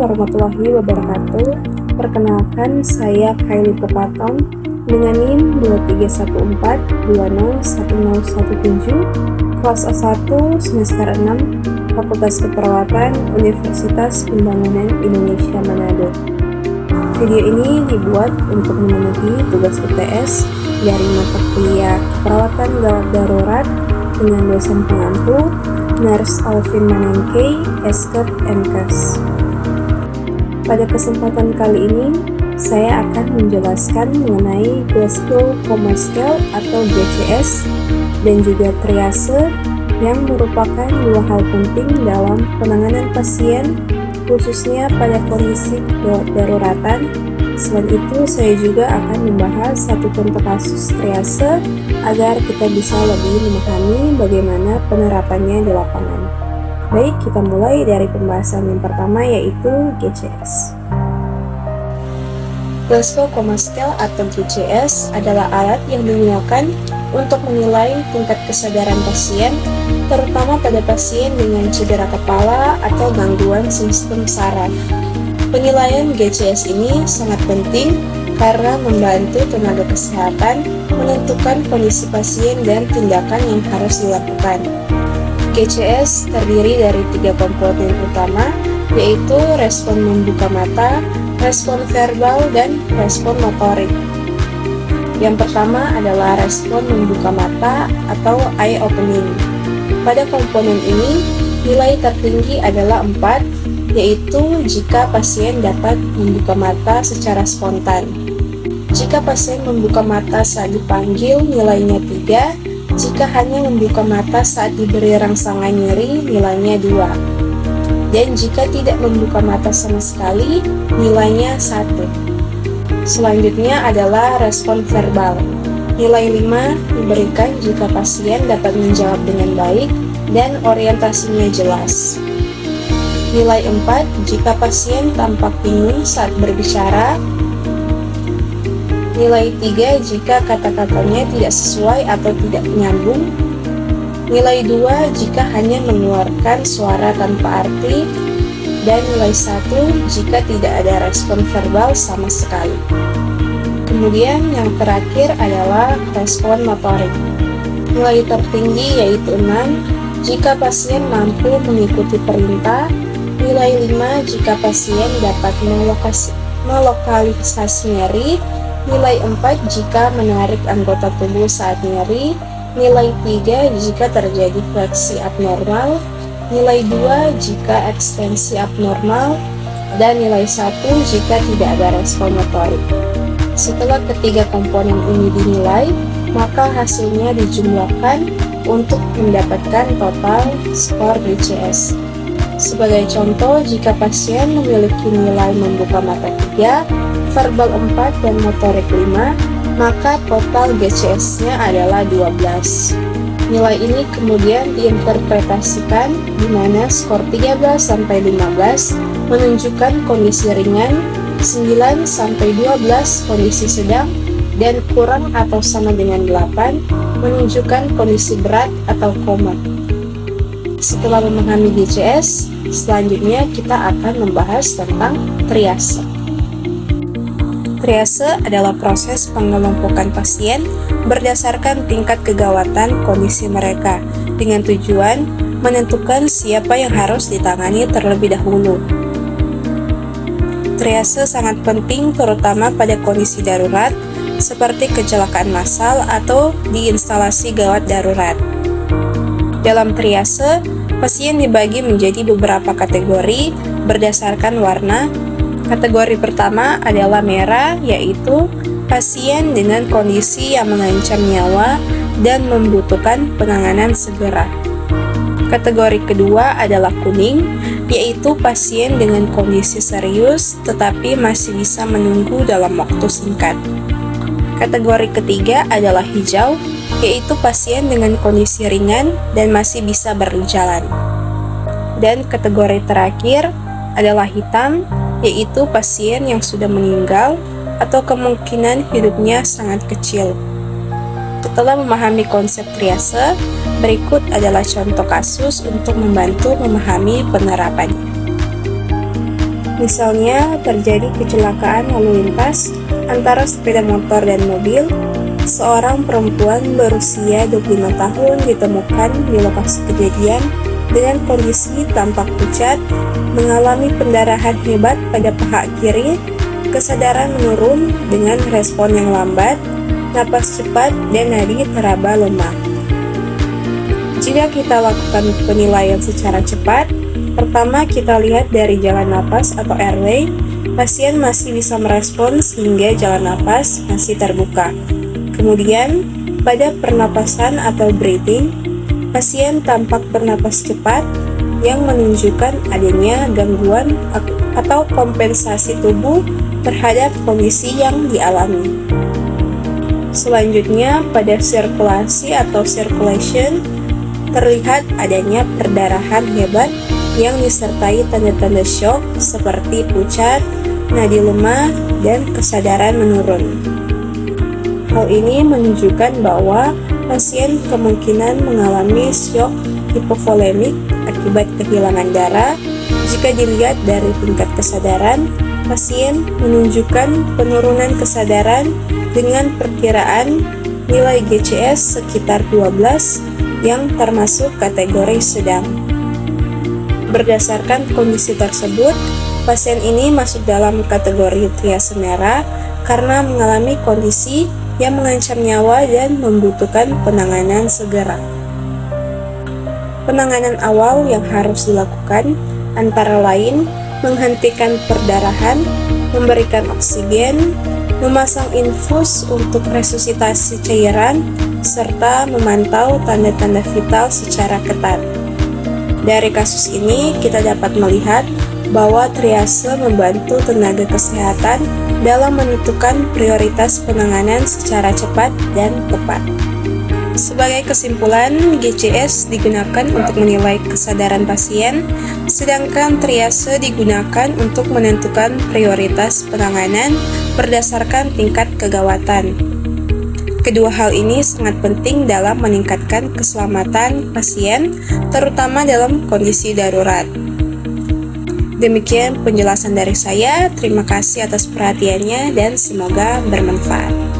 warahmatullahi wabarakatuh. Perkenalkan, saya Kylie Pepatong dengan NIM 2314201017, kelas A1 semester 6, Fakultas Keperawatan Universitas Pembangunan Indonesia Manado. Video ini dibuat untuk memenuhi tugas UTS dari mata kuliah Keperawatan Gawat Darurat dengan dosen pengampu Nurse Alvin Manengkei, Esket MKes. Pada kesempatan kali ini, saya akan menjelaskan mengenai Glasgow Coma Scale atau GCS dan juga triase yang merupakan dua hal penting dalam penanganan pasien, khususnya pada kondisi gawat daruratan. Selain itu, saya juga akan membahas satu contoh kasus triase agar kita bisa lebih memahami bagaimana penerapannya di lapangan. Baik, kita mulai dari pembahasan yang pertama, yaitu GCS. Glasgow Coma Scale atau GCS adalah alat yang digunakan untuk menilai tingkat kesadaran pasien, terutama pada pasien dengan cedera kepala atau gangguan sistem saraf. Penilaian GCS ini sangat penting karena membantu tenaga kesehatan menentukan kondisi pasien dan tindakan yang harus dilakukan. GCS terdiri dari 3 komponen utama, yaitu respon membuka mata, respon verbal, dan respon motorik. Yang pertama adalah respon membuka mata atau eye opening. Pada komponen ini, nilai tertinggi adalah 4, yaitu jika pasien dapat membuka mata secara spontan. Jika pasien membuka mata saat dipanggil, nilainya 3. Jika hanya membuka mata saat diberi rangsangan nyeri, nilainya 2. Dan jika tidak membuka mata sama sekali, nilainya 1. Selanjutnya adalah respon verbal. Nilai 5 diberikan jika pasien dapat menjawab dengan baik dan orientasinya jelas. Nilai 4 jika pasien tampak bingung saat berbicara. Nilai 3 jika kata-katanya tidak sesuai atau tidak nyambung. Nilai 2 jika hanya mengeluarkan suara tanpa arti. Dan nilai 1 jika tidak ada respon verbal sama sekali. Kemudian yang terakhir adalah respon motorik. Nilai tertinggi yaitu 6 jika pasien mampu mengikuti perintah. Nilai 5 jika pasien dapat melokalisasi nyeri. Nilai 4 jika menarik anggota tubuh saat nyeri. Nilai 3 jika terjadi fleksi abnormal. Nilai 2 jika ekstensi abnormal. Dan nilai 1 jika tidak ada respon motorik. Setelah ketiga komponen ini dinilai, maka hasilnya dijumlahkan untuk mendapatkan total skor GCS. Sebagai contoh, jika pasien memiliki nilai membuka mata 3, verbal 4, dan motorik 5, maka total GCS-nya adalah 12. Nilai ini kemudian diinterpretasikan di mana skor 13-15 menunjukkan kondisi ringan, 9-12 kondisi sedang, dan kurang atau sama dengan 8 menunjukkan kondisi berat atau koma. Setelah memahami GCS, selanjutnya kita akan membahas tentang triase. Triase adalah proses pengelompokan pasien berdasarkan tingkat kegawatan kondisi mereka dengan tujuan menentukan siapa yang harus ditangani terlebih dahulu. Triase sangat penting terutama pada kondisi darurat seperti kecelakaan massal atau di instalasi gawat darurat. Dalam triase, pasien dibagi menjadi beberapa kategori berdasarkan warna. Kategori pertama adalah merah, yaitu pasien dengan kondisi yang mengancam nyawa dan membutuhkan penanganan segera. Kategori kedua adalah kuning, yaitu pasien dengan kondisi serius tetapi masih bisa menunggu dalam waktu singkat. Kategori ketiga adalah hijau, yaitu pasien dengan kondisi ringan dan masih bisa berjalan. Dan kategori terakhir adalah hitam, yaitu pasien yang sudah meninggal atau kemungkinan hidupnya sangat kecil. Setelah memahami konsep triase, berikut adalah contoh kasus untuk membantu memahami penerapannya. Misalnya, terjadi kecelakaan lalu lintas antara sepeda motor dan mobil. Seorang perempuan berusia 25 tahun ditemukan di lokasi kejadian dengan kondisi tampak pucat, mengalami pendarahan hebat pada paha kiri, kesadaran menurun dengan respon yang lambat, napas cepat, dan nadi teraba lemah. Jika kita lakukan penilaian secara cepat, pertama kita lihat dari jalan napas atau airway. Pasien masih bisa merespons sehingga jalan napas masih terbuka. Kemudian, pada pernapasan atau breathing, pasien tampak bernapas cepat yang menunjukkan adanya gangguan atau kompensasi tubuh terhadap kondisi yang dialami. Selanjutnya, pada sirkulasi atau circulation, terlihat adanya perdarahan hebat yang disertai tanda-tanda shock seperti pucat, nadi lemah, dan kesadaran menurun. Hal ini menunjukkan bahwa pasien kemungkinan mengalami shock hipovolemik akibat kehilangan darah. Jika dilihat dari tingkat kesadaran, pasien menunjukkan penurunan kesadaran dengan perkiraan nilai GCS sekitar 12 yang termasuk kategori sedang. Berdasarkan kondisi tersebut, pasien ini masuk dalam kategori triase merah karena mengalami kondisi yang mengancam nyawa dan membutuhkan penanganan segera. Penanganan awal yang harus dilakukan antara lain menghentikan perdarahan, memberikan oksigen, memasang infus untuk resusitasi cairan, serta memantau tanda-tanda vital secara ketat. Dari kasus ini, kita dapat melihat bahwa triase membantu tenaga kesehatan dalam menentukan prioritas penanganan secara cepat dan tepat. Sebagai kesimpulan, GCS digunakan untuk menilai kesadaran pasien, sedangkan triase digunakan untuk menentukan prioritas penanganan berdasarkan tingkat kegawatan. Kedua hal ini sangat penting dalam meningkatkan keselamatan pasien, terutama dalam kondisi darurat. Demikian penjelasan dari saya. Terima kasih atas perhatiannya dan semoga bermanfaat.